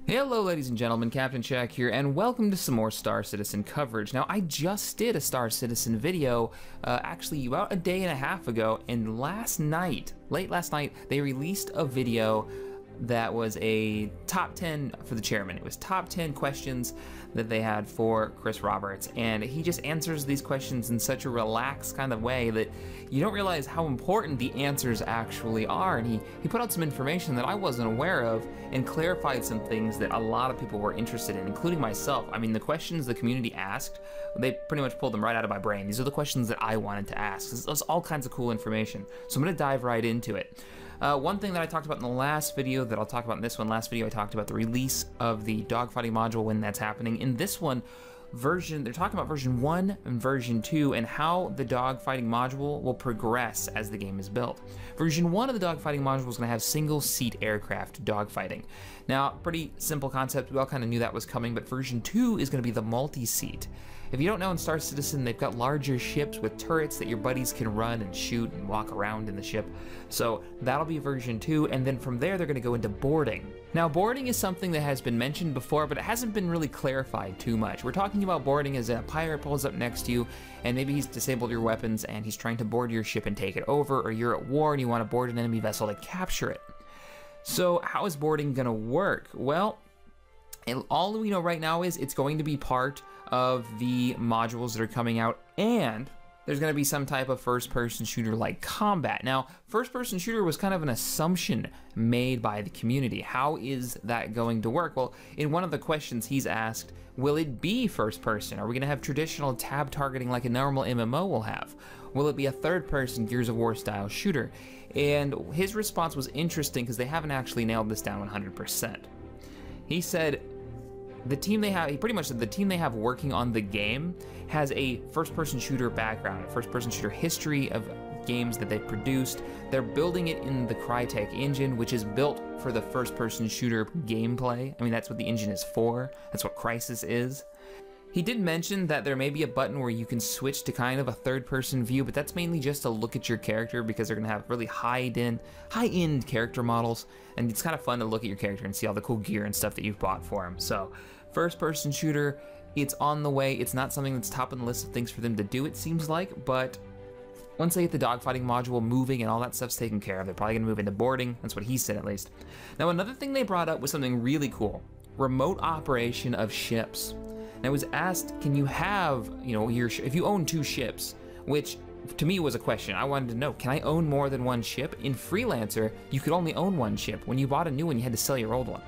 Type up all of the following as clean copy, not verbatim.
Hello ladies and gentlemen, Captain Shaq here, and welcome to some more Star Citizen coverage. Now, I just did a Star Citizen video, actually about a day and a half ago, and late last night, they released a video that was a top 10 for the chairman. It was top 10 questions that they had for Chris Roberts, and he just answers these questions in such a relaxed kind of way that you don't realize how important the answers actually are. And he put out some information that I wasn't aware of and clarified some things that a lot of people were interested in, including myself. I mean, the questions the community asked, they pretty much pulled them right out of my brain. These are the questions that I wanted to ask. There's all kinds of cool information. So I'm gonna dive right into it. One thing that I talked about in the last video that I'll talk about in this one, last video I talked about the release of the Dogfighting Module, when that's happening. In this one, they're talking about version 1 and version 2 and how the Dogfighting Module will progress as the game is built. Version 1 of the Dogfighting Module is going to have single-seat aircraft dogfighting. Now, pretty simple concept, we all kind of knew that was coming, but version 2 is going to be the multi-seat. If you don't know, in Star Citizen, they've got larger ships with turrets that your buddies can run and shoot and walk around in the ship. So that'll be version 2, and then from there, they're gonna go into boarding. Now, boarding is something that has been mentioned before, but it hasn't been really clarified too much. We're talking about boarding as a pirate pulls up next to you, and maybe he's disabled your weapons, and he's trying to board your ship and take it over, or you're at war and you wanna board an enemy vessel to capture it. So how is boarding gonna work? Well, all we know right now is it's going to be part of the modules that are coming out, and there's going to be some type of first-person shooter like combat. Now, first-person shooter was kind of an assumption made by the community. How is that going to work? Well, in one of the questions he's asked, will it be first-person? Are we going to have traditional tab targeting like a normal MMO will have? Will it be a third-person Gears of War style shooter? And his response was interesting because they haven't actually nailed this down 100%. He said, he pretty much said the team they have working on the game has a first-person shooter background, a first-person shooter history of games that they've produced. They're building it in the Crytek engine, which is built for the first-person shooter gameplay. I mean, that's what the engine is for. That's what Crysis is. He did mention that there may be a button where you can switch to kind of a third-person view, but that's mainly just to look at your character because they're gonna have really high-end character models, and it's kind of fun to look at your character and see all the cool gear and stuff that you've bought for him. So, first-person shooter, it's on the way. It's not something that's top on the list of things for them to do, it seems like, but once they get the dogfighting module moving and all that stuff's taken care of, they're probably gonna move into boarding. That's what he said, at least. Now, another thing they brought up was something really cool: remote operation of ships. And I was asked, can you have, if you own 2 ships, which to me was a question. I wanted to know, can I own more than 1 ship? In Freelancer, you could only own 1 ship. When you bought a new one, you had to sell your old one.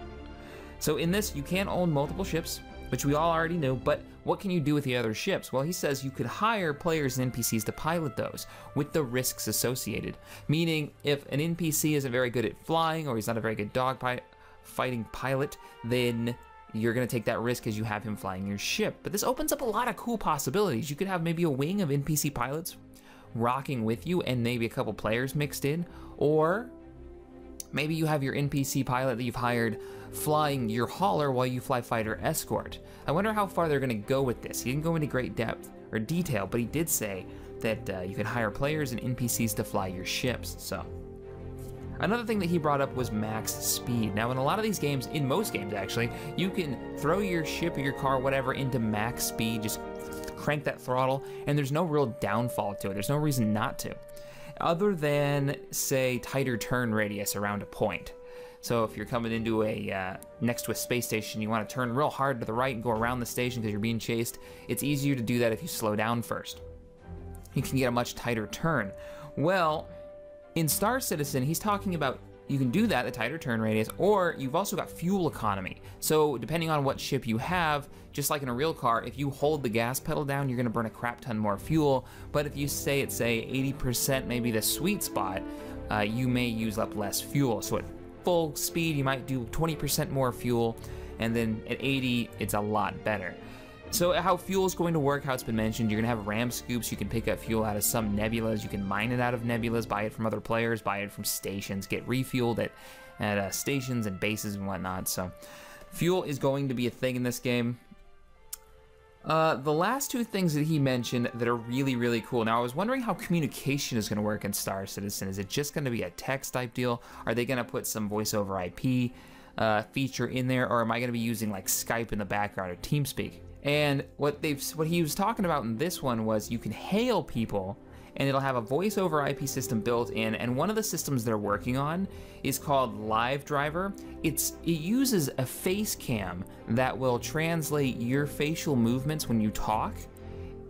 So in this, you can own multiple ships, which we all already knew, but what can you do with the other ships? Well, he says you could hire players and NPCs to pilot those with the risks associated. Meaning, if an NPC isn't very good at flying or he's not a very good fighting pilot, then you're gonna take that risk as you have him flying your ship. But this opens up a lot of cool possibilities. You could have maybe a wing of NPC pilots rocking with you and maybe a couple players mixed in, or maybe you have your NPC pilot that you've hired flying your hauler while you fly fighter escort. I wonder how far they're gonna go with this. He didn't go into great depth or detail, but he did say that you could hire players and NPCs to fly your ships, so. Another thing that he brought up was max speed. Now, in a lot of these games, in most games actually, you can throw your ship or your car, whatever, into max speed, just crank that throttle, and there's no real downfall to it. There's no reason not to, other than, say, tighter turn radius around a point. So if you're coming into next to a space station, you want to turn real hard to the right and go around the station because you're being chased, it's easier to do that if you slow down first. You can get a much tighter turn. Well, in Star Citizen, he's talking about you can do that, the tighter turn radius, or you've also got fuel economy. So depending on what ship you have, just like in a real car, if you hold the gas pedal down, you're gonna burn a crap ton more fuel. But if you say it's, say, 80%, maybe the sweet spot, you may use up less fuel. So at full speed, you might do 20% more fuel, and then at 80, it's a lot better. So how fuel is going to work, how it's been mentioned, you're gonna have ram scoops. You can pick up fuel out of some nebulas. You can mine it out of nebulas, buy it from other players, buy it from stations, get refueled at stations and bases and whatnot. So fuel is going to be a thing in this game. The last two things that he mentioned that are really, really cool. Now, I was wondering how communication is going to work in Star Citizen. Is it just going to be a text type deal? Are they going to put some voice over IP feature in there, or am I going to be using like Skype in the background or TeamSpeak? And what he was talking about in this one was you can hail people, and it'll have a voice over IP system built in, and one of the systems they're working on is called Live Driver. It uses a face cam that will translate your facial movements when you talk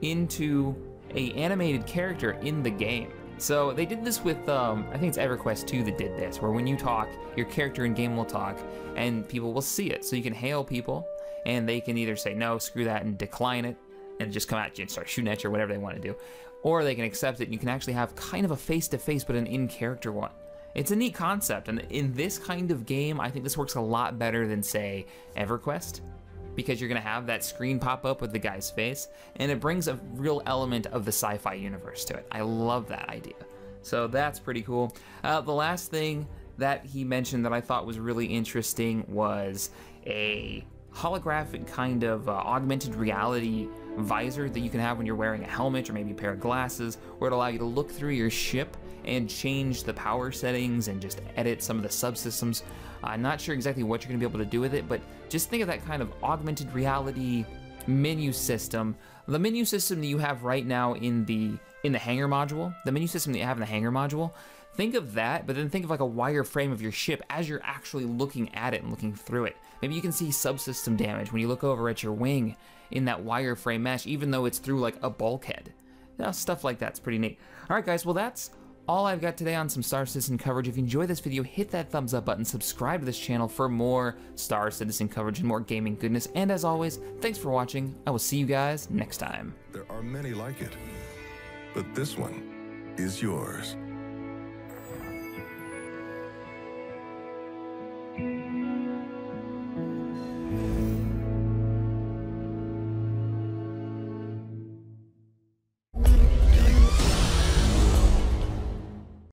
into a animated character in the game. So they did this with, I think it's EverQuest 2 that did this, where when you talk, your character in game will talk, and people will see it. So you can hail people, and they can either say, no, screw that, and decline it, and just come at you and start shooting at you or whatever they want to do. Or they can accept it, and you can actually have kind of a face-to-face, but an in-character one. It's a neat concept, and in this kind of game, I think this works a lot better than, say, EverQuest, because you're gonna have that screen pop up with the guy's face, and it brings a real element of the sci-fi universe to it. I love that idea. So that's pretty cool. The last thing that he mentioned that I thought was really interesting was a holographic kind of augmented reality visor that you can have when you're wearing a helmet or maybe a pair of glasses, where it'll allow you to look through your ship and change the power settings and just edit some of the subsystems. I'm not sure exactly what you're gonna be able to do with it, but just think of that kind of augmented reality menu system. The menu system that you have right now in the hangar module, the menu system that you have in the hangar module, think of that, but then think of like a wireframe of your ship as you're actually looking at it and looking through it. Maybe you can see subsystem damage when you look over at your wing in that wireframe mesh, even though it's through like a bulkhead. Stuff like that's pretty neat. All right, guys, well, that's all I've got today on some Star Citizen coverage. If you enjoyed this video, hit that thumbs up button, subscribe to this channel for more Star Citizen coverage and more gaming goodness. And as always, thanks for watching. I will see you guys next time. There are many like it, but this one is yours.